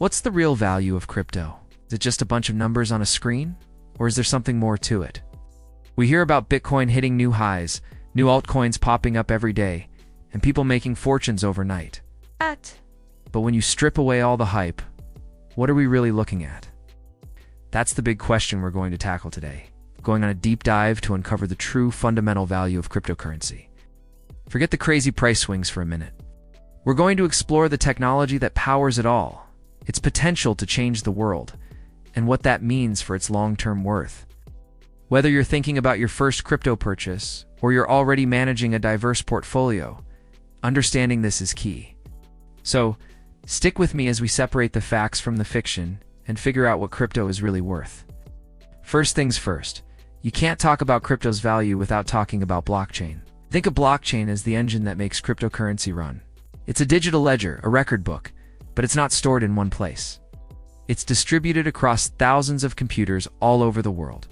What's the real value of crypto? Is it just a bunch of numbers on a screen? Or is there something more to it? We hear about Bitcoin hitting new highs, new altcoins popping up every day, and people making fortunes overnight. But when you strip away all the hype, what are we really looking at? That's the big question we're going to tackle today, going on a deep dive to uncover the true fundamental value of cryptocurrency. Forget the crazy price swings for a minute. We're going to explore the technology that powers it all, its potential to change the world, and what that means for its long-term worth. Whether you're thinking about your first crypto purchase or you're already managing a diverse portfolio, understanding this is key. So, stick with me as we separate the facts from the fiction and figure out what crypto is really worth. First things first, you can't talk about crypto's value without talking about blockchain. Think of blockchain as the engine that makes cryptocurrency run. It's a digital ledger, a record book, but it's not stored in one place. It's distributed across thousands of computers all over the world.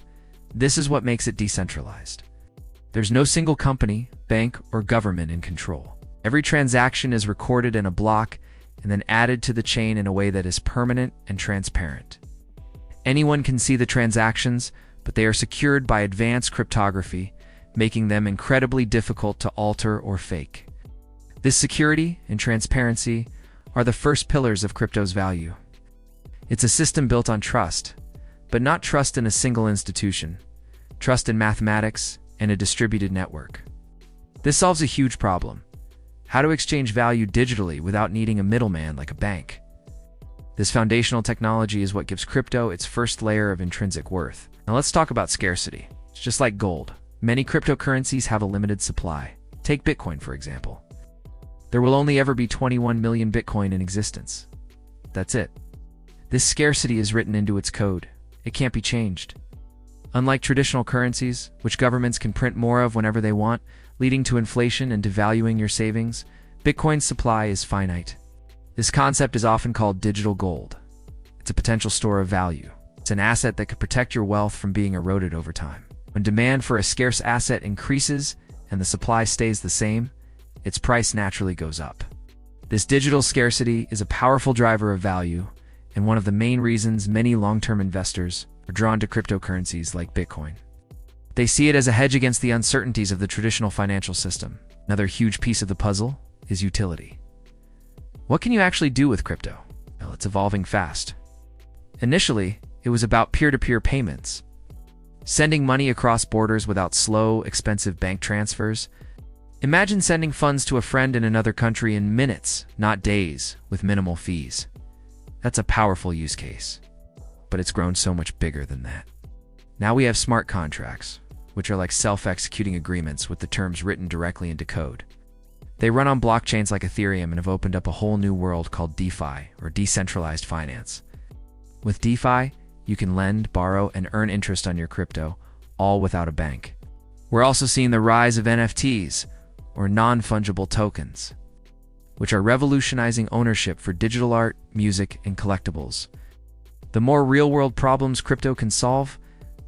This is what makes it decentralized. There's no single company, bank, or government in control. Every transaction is recorded in a block and then added to the chain in a way that is permanent and transparent. Anyone can see the transactions, but they are secured by advanced cryptography, making them incredibly difficult to alter or fake. This security and transparency are the first pillars of crypto's value. It's a system built on trust, but not trust in a single institution, trust in mathematics and a distributed network. This solves a huge problem: how to exchange value digitally without needing a middleman like a bank. This foundational technology is what gives crypto its first layer of intrinsic worth. Now let's talk about scarcity. It's just like gold. Many cryptocurrencies have a limited supply. Take Bitcoin, for example. There will only ever be 21 million Bitcoin in existence. That's it. This scarcity is written into its code. It can't be changed. Unlike traditional currencies, which governments can print more of whenever they want, leading to inflation and devaluing your savings, Bitcoin's supply is finite. This concept is often called digital gold. It's a potential store of value. It's an asset that could protect your wealth from being eroded over time. When demand for a scarce asset increases and the supply stays the same, its price naturally goes up. This digital scarcity is a powerful driver of value, and one of the main reasons many long-term investors are drawn to cryptocurrencies like Bitcoin. They see it as a hedge against the uncertainties of the traditional financial system. Another huge piece of the puzzle is utility. What can you actually do with crypto? Well, it's evolving fast. Initially, it was about peer-to-peer payments, sending money across borders without slow, expensive bank transfers. Imagine sending funds to a friend in another country in minutes, not days, with minimal fees. That's a powerful use case, but it's grown so much bigger than that. Now we have smart contracts, which are like self-executing agreements with the terms written directly into code. They run on blockchains like Ethereum and have opened up a whole new world called DeFi, or decentralized finance. With DeFi, you can lend, borrow, and earn interest on your crypto, all without a bank. We're also seeing the rise of NFTs, or non-fungible tokens, which are revolutionizing ownership for digital art, music, and collectibles. The more real-world problems crypto can solve,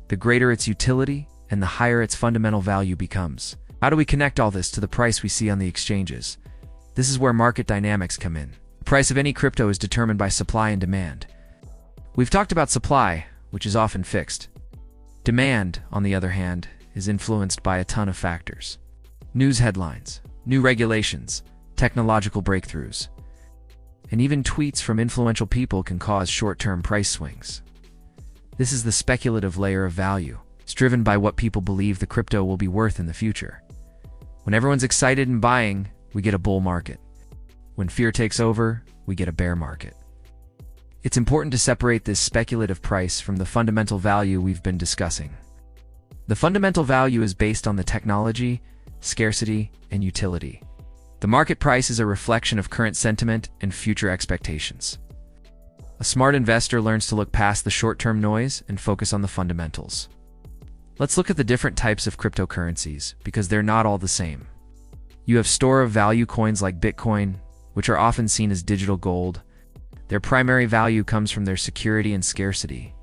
the greater its utility and the higher its fundamental value becomes. How do we connect all this to the price we see on the exchanges? This is where market dynamics come in. The price of any crypto is determined by supply and demand. We've talked about supply, which is often fixed. Demand, on the other hand, is influenced by a ton of factors. News headlines, new regulations, technological breakthroughs, and even tweets from influential people can cause short-term price swings. This is the speculative layer of value. It's driven by what people believe the crypto will be worth in the future. When everyone's excited and buying, we get a bull market. When fear takes over, we get a bear market. It's important to separate this speculative price from the fundamental value we've been discussing. The fundamental value is based on the technology, scarcity, and utility. The market price is a reflection of current sentiment and future expectations. A smart investor learns to look past the short-term noise and focus on the fundamentals. Let's look at the different types of cryptocurrencies, because they're not all the same. You have store of value coins like Bitcoin, which are often seen as digital gold. Their primary value comes from their security and scarcity.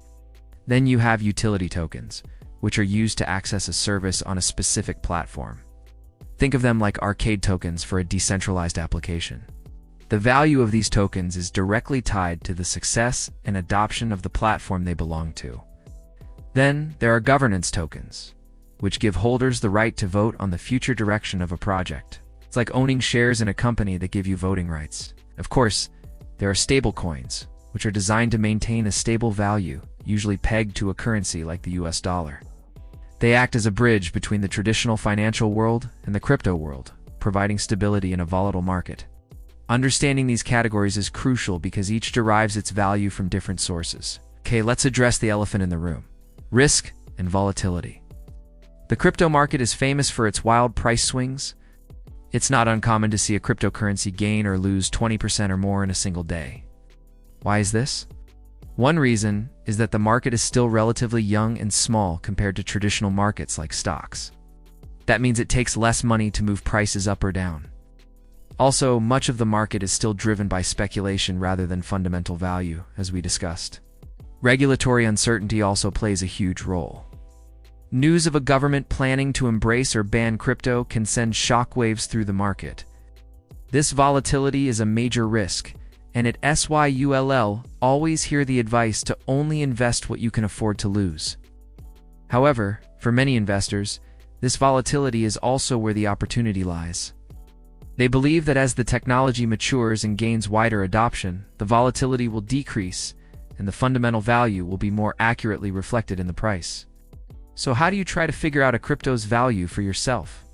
Then you have utility tokens, which are used to access a service on a specific platform. Think of them like arcade tokens for a decentralized application. The value of these tokens is directly tied to the success and adoption of the platform they belong to. Then, there are governance tokens, which give holders the right to vote on the future direction of a project. It's like owning shares in a company that give you voting rights. Of course, there are stablecoins, which are designed to maintain a stable value, usually pegged to a currency like the US dollar. They act as a bridge between the traditional financial world and the crypto world, providing stability in a volatile market. Understanding these categories is crucial because each derives its value from different sources. Okay, let's address the elephant in the room: risk and volatility. The crypto market is famous for its wild price swings. It's not uncommon to see a cryptocurrency gain or lose 20% or more in a single day. Why is this? One reason is that the market is still relatively young and small compared to traditional markets like stocks. That means it takes less money to move prices up or down. Also, much of the market is still driven by speculation rather than fundamental value, as we discussed. Regulatory uncertainty also plays a huge role. News of a government planning to embrace or ban crypto can send shockwaves through the market. This volatility is a major risk, and at SYULL, always hear the advice to only invest what you can afford to lose. However, for many investors, this volatility is also where the opportunity lies. They believe that as the technology matures and gains wider adoption, the volatility will decrease, and the fundamental value will be more accurately reflected in the price. So how do you try to figure out a crypto's value for yourself?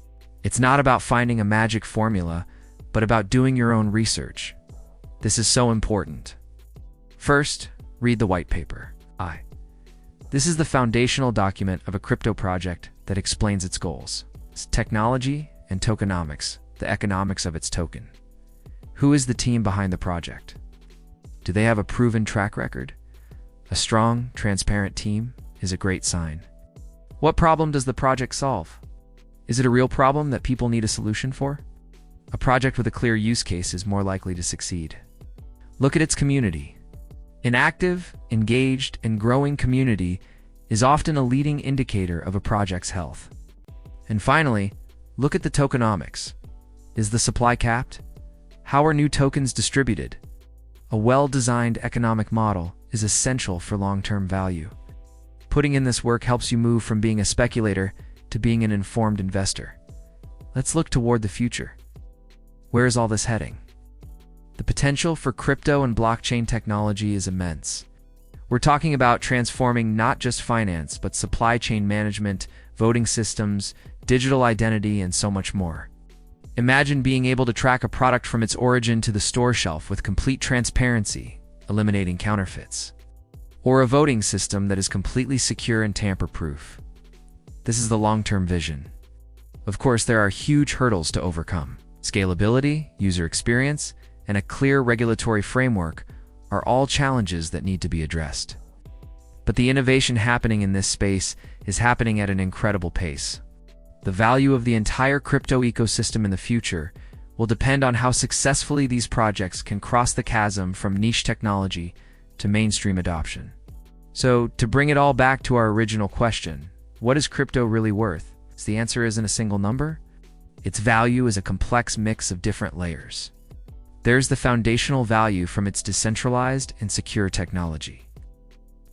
It's not about finding a magic formula, but about doing your own research. This is so important. First, read the white paper. This is the foundational document of a crypto project that explains its goals, its technology, and tokenomics, the economics of its token. Who is the team behind the project? Do they have a proven track record? A strong, transparent team is a great sign. What problem does the project solve? Is it a real problem that people need a solution for? A project with a clear use case is more likely to succeed. Look at its community. An active, engaged, and growing community is often a leading indicator of a project's health. And finally, look at the tokenomics. Is the supply capped? How are new tokens distributed? A well-designed economic model is essential for long-term value. Putting in this work helps you move from being a speculator to being an informed investor. Let's look toward the future. Where is all this heading? The potential for crypto and blockchain technology is immense. We're talking about transforming not just finance, but supply chain management, voting systems, digital identity, and so much more. Imagine being able to track a product from its origin to the store shelf with complete transparency, eliminating counterfeits. Or a voting system that is completely secure and tamper-proof. This is the long-term vision. Of course, there are huge hurdles to overcome. Scalability, user experience, and a clear regulatory framework are all challenges that need to be addressed. But the innovation happening in this space is happening at an incredible pace. The value of the entire crypto ecosystem in the future will depend on how successfully these projects can cross the chasm from niche technology to mainstream adoption. So, to bring it all back to our original question, what is crypto really worth? The answer isn't a single number. Its value is a complex mix of different layers. There's the foundational value from its decentralized and secure technology.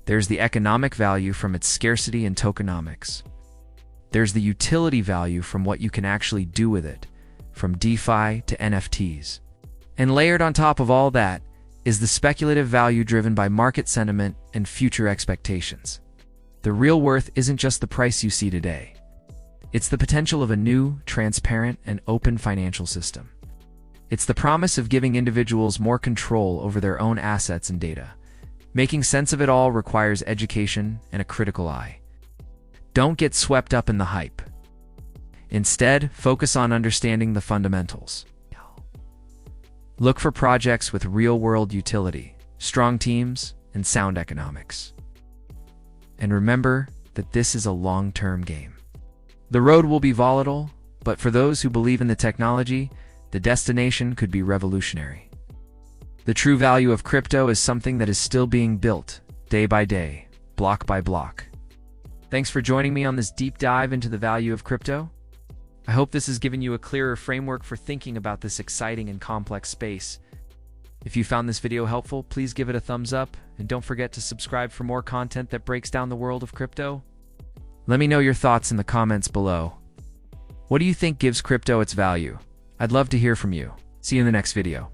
There's the economic value from its scarcity and tokenomics. There's the utility value from what you can actually do with it, from DeFi to NFTs. And layered on top of all that is the speculative value driven by market sentiment and future expectations. The real worth isn't just the price you see today. It's the potential of a new, transparent, and open financial system. It's the promise of giving individuals more control over their own assets and data. Making sense of it all requires education and a critical eye. Don't get swept up in the hype. Instead, focus on understanding the fundamentals. Look for projects with real-world utility, strong teams, and sound economics. And remember that this is a long-term game. The road will be volatile, but for those who believe in the technology, the destination could be revolutionary. The true value of crypto is something that is still being built, day by day, block by block. Thanks for joining me on this deep dive into the value of crypto. I hope this has given you a clearer framework for thinking about this exciting and complex space. If you found this video helpful, please give it a thumbs up, and don't forget to subscribe for more content that breaks down the world of crypto. Let me know your thoughts in the comments below. What do you think gives crypto its value? I'd love to hear from you. See you in the next video.